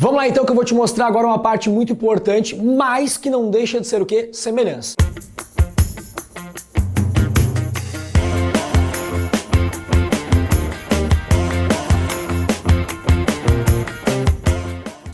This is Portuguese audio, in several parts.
Vamos lá então que eu vou te mostrar agora uma parte muito importante, mas que não deixa de ser o quê? Semelhança.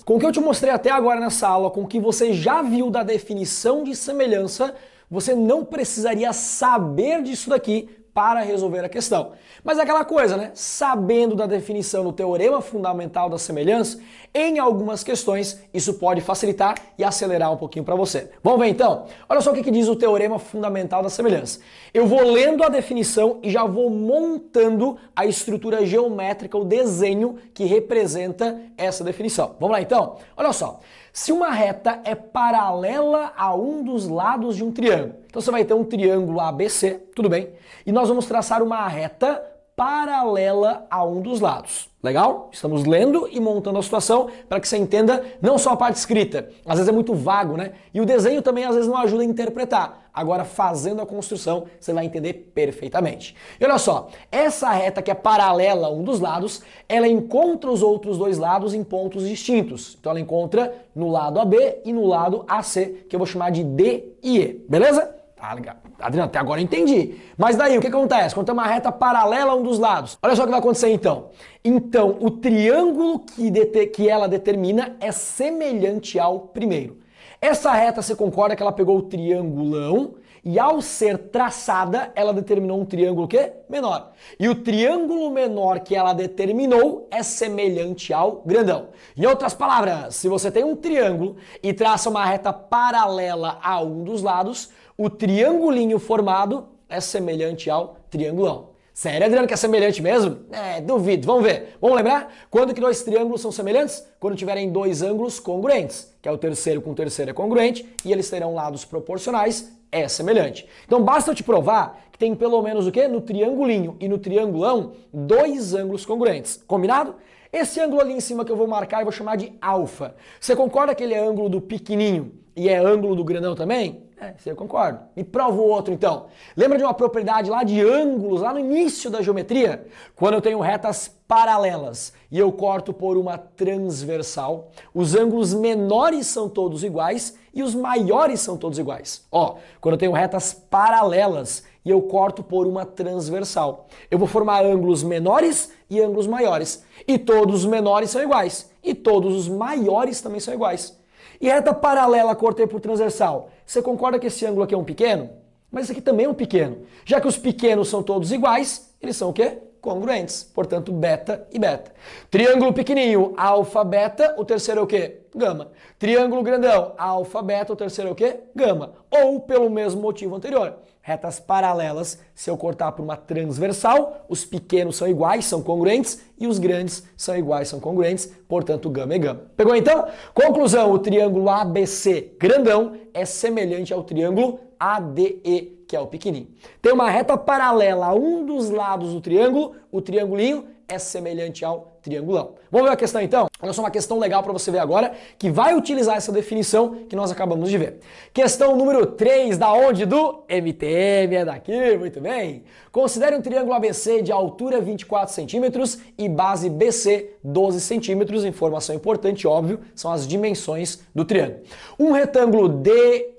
Com o que eu te mostrei até agora nessa aula, com o que você já viu da definição de semelhança, você não precisaria saber disso daqui para resolver a questão. Mas é aquela coisa, né? Sabendo da definição do teorema fundamental da semelhança, em algumas questões isso pode facilitar e acelerar um pouquinho para você. Vamos ver então? Olha só o que diz o teorema fundamental da semelhança. Eu vou lendo a definição e já vou montando a estrutura geométrica, o desenho que representa essa definição. Vamos lá então? Olha só. Se uma reta é paralela a um dos lados de um triângulo, então você vai ter um triângulo ABC, tudo bem? E nós vamos traçar uma reta paralela a um dos lados. Legal? Estamos lendo e montando a situação para que você entenda não só a parte escrita, às vezes é muito vago, né? E o desenho também às vezes não ajuda a interpretar. Agora, fazendo a construção, você vai entender perfeitamente. E olha só, essa reta que é paralela a um dos lados, ela encontra os outros dois lados em pontos distintos. Então ela encontra no lado AB e no lado AC, que eu vou chamar de D e E, beleza? Tá legal. Adriano, até agora eu entendi. Mas daí, o que acontece? Quando tem uma reta paralela a um dos lados, olha só o que vai acontecer então. Então, o triângulo que ela determina é semelhante ao primeiro. Essa reta, você concorda que ela pegou o triangulão e ao ser traçada, ela determinou um triângulo o quê? Menor. E o triângulo menor que ela determinou é semelhante ao grandão. Em outras palavras, se você tem um triângulo e traça uma reta paralela a um dos lados, o triangulinho formado é semelhante ao triangulão. Sério, Adriano, que é semelhante mesmo? Duvido. Vamos ver. Vamos lembrar? Quando que dois triângulos são semelhantes? Quando tiverem dois ângulos congruentes, que é o terceiro com o terceiro é congruente, e eles terão lados proporcionais, é semelhante. Então basta eu te provar que tem pelo menos o quê? No triangulinho e no triangulão, dois ângulos congruentes. Combinado? Esse ângulo ali em cima que eu vou marcar, eu vou chamar de alfa. Você concorda que ele é ângulo do pequenininho e é ângulo do grandão também? Isso eu concordo. Me prova o outro então. Lembra de uma propriedade lá de ângulos, lá no início da geometria? Quando eu tenho retas paralelas e eu corto por uma transversal, os ângulos menores são todos iguais e os maiores são todos iguais. Ó, quando eu tenho retas paralelas e eu corto por uma transversal, eu vou formar ângulos menores e ângulos maiores. E todos os menores são iguais. E todos os maiores também são iguais. E reta paralela cortei por transversal. Você concorda que esse ângulo aqui é um pequeno? Mas esse aqui também é um pequeno. Já que os pequenos são todos iguais, eles são o quê? Congruentes. Portanto, beta e beta. Triângulo pequenininho, alfa, beta, o terceiro é o quê? Gama. Triângulo grandão, alfa, beta, o terceiro é o quê? Gama. Ou pelo mesmo motivo anterior. Retas paralelas, se eu cortar por uma transversal, os pequenos são iguais, são congruentes, e os grandes são iguais, são congruentes, portanto gama é gama. Pegou então? Conclusão, o triângulo ABC grandão é semelhante ao triângulo ADE, que é o pequenininho. Tem uma reta paralela a um dos lados do triângulo, o triangulinho é semelhante ao triangulão. Vamos ver a questão então? Olha só uma questão legal para você ver agora, que vai utilizar essa definição que nós acabamos de ver. Questão número 3, da onde? Do MTM, é daqui, muito bem. Considere um triângulo ABC de altura 24 centímetros e base BC 12 centímetros. Informação importante, óbvio, são as dimensões do triângulo. Um retângulo DEFG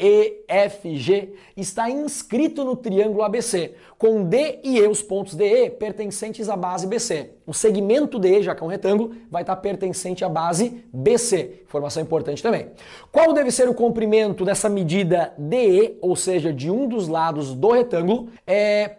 está inscrito no triângulo ABC, com D e E, os pontos DE, pertencentes à base BC. O segmento DE, já que é um retângulo, vai estar pertencente à base BC. Informação importante também. Qual deve ser o comprimento dessa medida DE, ou seja, de um dos lados do retângulo,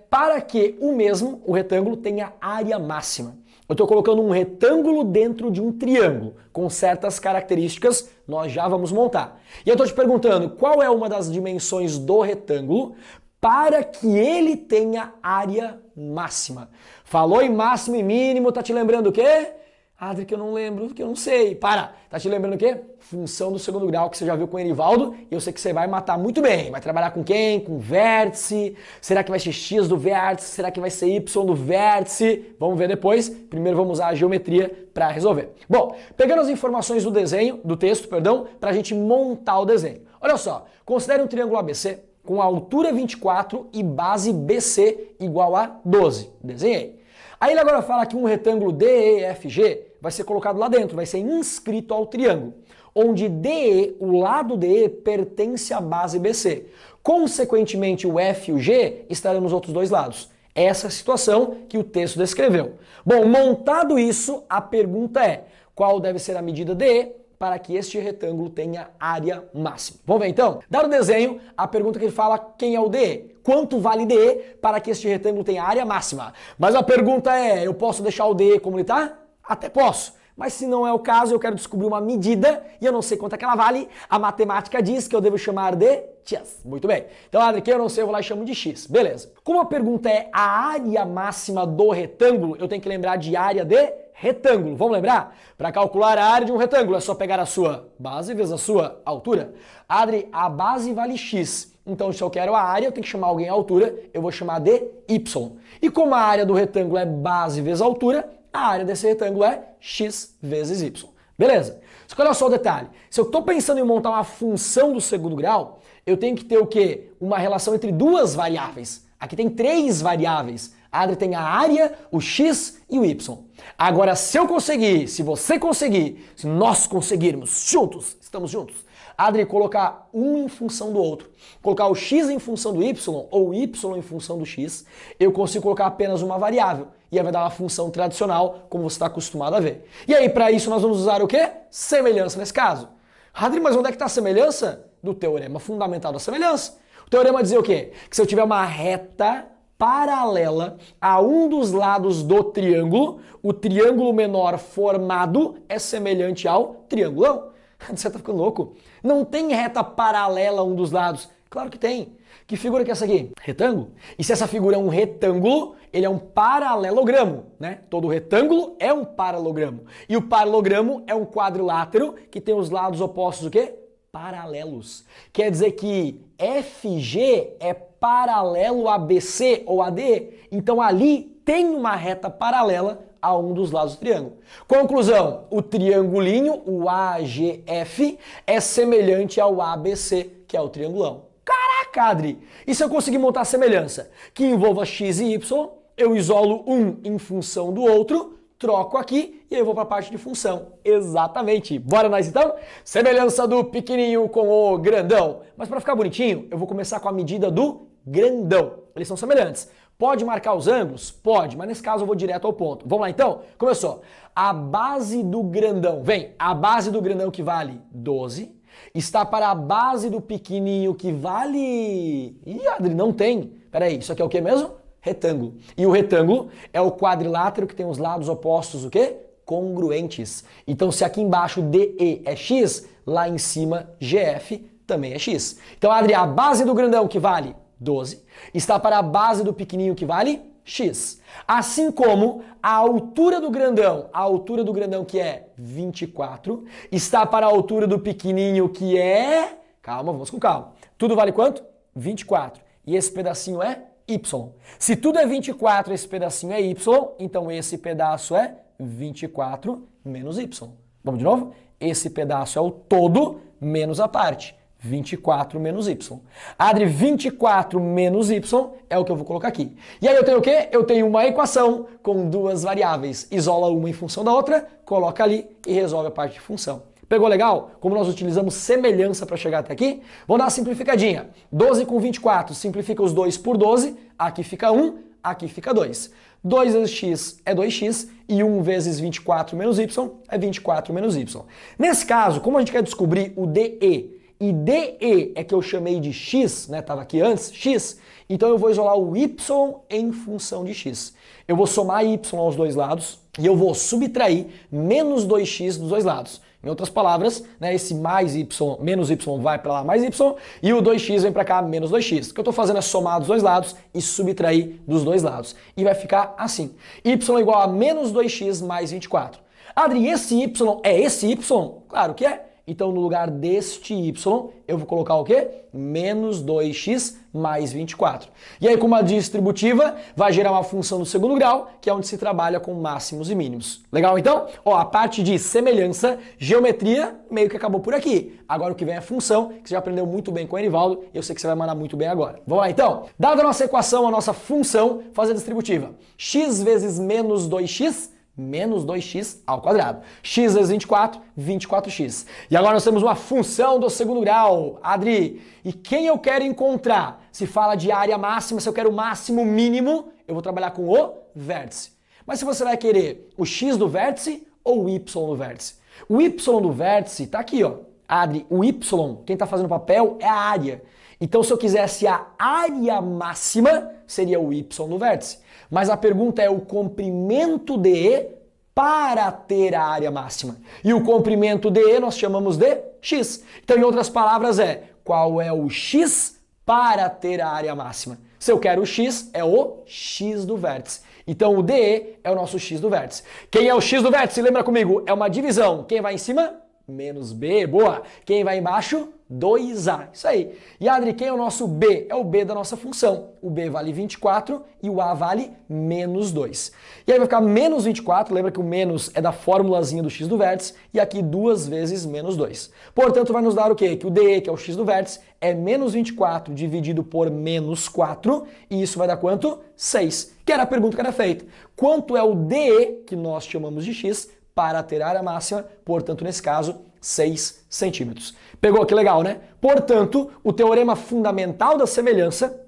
para que o retângulo, tenha área máxima? Eu estou colocando um retângulo dentro de um triângulo, com certas características, nós já vamos montar. E eu estou te perguntando, qual é uma das dimensões do retângulo para que ele tenha área máxima? Falou em máximo e mínimo, tá te lembrando o quê? Adri, que eu não lembro, que eu não sei. Para! Tá te lembrando o quê? Função do segundo grau, que você já viu com o Erivaldo, e eu sei que você vai matar muito bem. Vai trabalhar com quem? Com vértice. Será que vai ser x do vértice? Será que vai ser y do vértice? Vamos ver depois. Primeiro vamos usar a geometria para resolver. Bom, pegando as informações do desenho, do texto, perdão, para a gente montar o desenho. Olha só, considere um triângulo ABC com altura 24 e base BC igual a 12. Desenhei. Aí ele agora fala que um retângulo DEFG vai ser colocado lá dentro, vai ser inscrito ao triângulo, onde DE, o lado DE, pertence à base BC. Consequentemente, o F e o G estarão nos outros dois lados. Essa é a situação que o texto descreveu. Bom, montado isso, a pergunta é: qual deve ser a medida DE para que este retângulo tenha área máxima? Vamos ver então? Dado o desenho, a pergunta que ele fala: quem é o DE? Quanto vale DE para que este retângulo tenha área máxima? Mas a pergunta é: eu posso deixar o DE como ele está? Até posso. Mas se não é o caso, eu quero descobrir uma medida e eu não sei quanto é que ela vale, a matemática diz que eu devo chamar de x. Muito bem. Então, Adri, que eu não sei, eu vou lá e chamo de x. Beleza. Como a pergunta é a área máxima do retângulo, eu tenho que lembrar de área de retângulo. Vamos lembrar? Para calcular a área de um retângulo, é só pegar a sua base vezes a sua altura. Adri, a base vale x. Então, se eu quero a área, eu tenho que chamar alguém a altura, eu vou chamar de y. E como a área do retângulo é base vezes a altura, a área desse retângulo é x vezes y. Beleza? Só que olha só o detalhe. Se eu estou pensando em montar uma função do segundo grau, eu tenho que ter o quê? Uma relação entre duas variáveis. Aqui tem três variáveis. A Adri tem a área, o x e o y. Agora, se eu conseguir, se você conseguir, se nós conseguirmos juntos, estamos juntos, Adri, colocar um em função do outro, colocar o x em função do y ou o y em função do x, eu consigo colocar apenas uma variável. E aí vai dar uma função tradicional, como você está acostumado a ver. E aí, para isso, nós vamos usar o quê? Semelhança nesse caso. Adri, mas onde é que está a semelhança? Do teorema fundamental da semelhança. O teorema dizia o quê? Que se eu tiver uma reta paralela a um dos lados do triângulo, o triângulo menor formado é semelhante ao triangulão. Você tá ficando louco? Não tem reta paralela a um dos lados. Claro que tem. Que figura que é essa aqui? Retângulo. E se essa figura é um retângulo, ele é um paralelogramo, né? Todo retângulo é um paralelogramo. E o paralelogramo é um quadrilátero que tem os lados opostos o quê? Paralelos. Quer dizer que FG é paralelo a BC ou AD. Então ali tem uma reta paralela a um dos lados do triângulo. Conclusão, o triangulinho, o AGF, é semelhante ao ABC, que é o triangulão. Caraca, Adri! E se eu conseguir montar a semelhança que envolva x e y, eu isolo um em função do outro, troco aqui e aí eu vou para a parte de função. Exatamente. Bora nós então? Semelhança do pequenininho com o grandão. Mas para ficar bonitinho, eu vou começar com a medida do grandão. Eles são semelhantes. Pode marcar os ângulos? Pode, mas nesse caso eu vou direto ao ponto. Vamos lá então? Começou. A base do grandão, vem, a base do grandão que vale 12, está para a base do pequenininho que vale... Ih, Adri, não tem. Peraí, isso aqui é o que mesmo? Retângulo. E o retângulo é o quadrilátero que tem os lados opostos o quê? Congruentes. Então se aqui embaixo DE é x, lá em cima GF também é x. Então, Adri, a base do grandão que vale 12 está para a base do pequenininho que vale x. Assim como a altura do grandão que é 24, está para a altura do pequenininho que é... Calma, vamos com calma. Tudo vale quanto? 24. E esse pedacinho é y. Se tudo é 24, esse pedacinho é y, então esse pedaço é 24 menos y. Vamos de novo? Esse pedaço é o todo menos a parte. 24 menos y. Adri, 24 menos y é o que eu vou colocar aqui. E aí eu tenho o quê? Eu tenho uma equação com duas variáveis. Isola uma em função da outra, coloca ali e resolve a parte de função. Pegou legal? Como nós utilizamos semelhança para chegar até aqui? Vamos dar uma simplificadinha. 12 com 24, simplifica os 2 por 12, aqui fica 1, aqui fica 2. 2 vezes x é 2x e 1 vezes 24 menos y é 24 menos y. Nesse caso, como a gente quer descobrir o DE, e DE é que eu chamei de x, né? Tava aqui antes, x. Então eu vou isolar o y em função de x. Eu vou somar y aos dois lados e eu vou subtrair menos 2x dos dois lados. Em outras palavras, né, esse mais y, menos y vai para lá mais y e o 2x vem para cá menos 2x. O que eu estou fazendo é somar dos dois lados e subtrair dos dois lados. E vai ficar assim. Y igual a menos 2x mais 24. Adri, esse y é esse y? Claro que é. Então, no lugar deste y, eu vou colocar o quê? Menos 2x mais 24. E aí, com uma distributiva, vai gerar uma função do segundo grau, que é onde se trabalha com máximos e mínimos. Legal, então? Ó, a parte de semelhança, geometria, meio que acabou por aqui. Agora o que vem é a função, que você já aprendeu muito bem com o Enivaldo, e eu sei que você vai mandar muito bem agora. Vamos lá, então? Dada a nossa equação, a nossa função, fazer a distributiva. X vezes menos 2x menos 2x ao quadrado. X vezes 24, 24x. E agora nós temos uma função do segundo grau. Adri, e quem eu quero encontrar? Se fala de área máxima, se eu quero o máximo mínimo, eu vou trabalhar com o vértice. Mas se você vai querer o x do vértice ou o y do vértice? O y do vértice tá aqui, ó. Adri, o y, quem está fazendo o papel é a área. Então, se eu quisesse a área máxima, seria o y do vértice. Mas a pergunta é o comprimento de para ter a área máxima. E o comprimento de nós chamamos de x. Então, em outras palavras, qual é o x para ter a área máxima? Se eu quero o x, é o x do vértice. Então, o DE é o nosso x do vértice. Quem é o x do vértice? Lembra comigo? É uma divisão. Quem vai em cima? Menos B, boa. Quem vai embaixo? 2A, isso aí. E Adri, quem é o nosso B? É o B da nossa função. O B vale 24 e o A vale menos 2. E aí vai ficar menos 24, lembra que o menos é da formulazinha do x do vértice, e aqui 2 vezes menos 2. Portanto, vai nos dar o quê? Que o DE, que é o x do vértice, é menos 24 dividido por menos 4, e isso vai dar quanto? 6, que era a pergunta que era feita. Quanto é o DE, que nós chamamos de x, para ter área máxima, portanto, nesse caso, 6 centímetros. Pegou? Que legal, né? Portanto, o teorema fundamental da semelhança,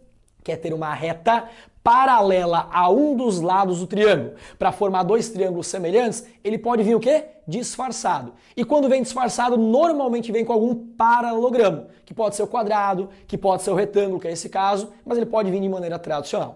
que é ter uma reta paralela a um dos lados do triângulo, para formar dois triângulos semelhantes, ele pode vir o quê? Disfarçado. E quando vem disfarçado, normalmente vem com algum paralelogramo, que pode ser o quadrado, que pode ser o retângulo, que é esse caso, mas ele pode vir de maneira tradicional.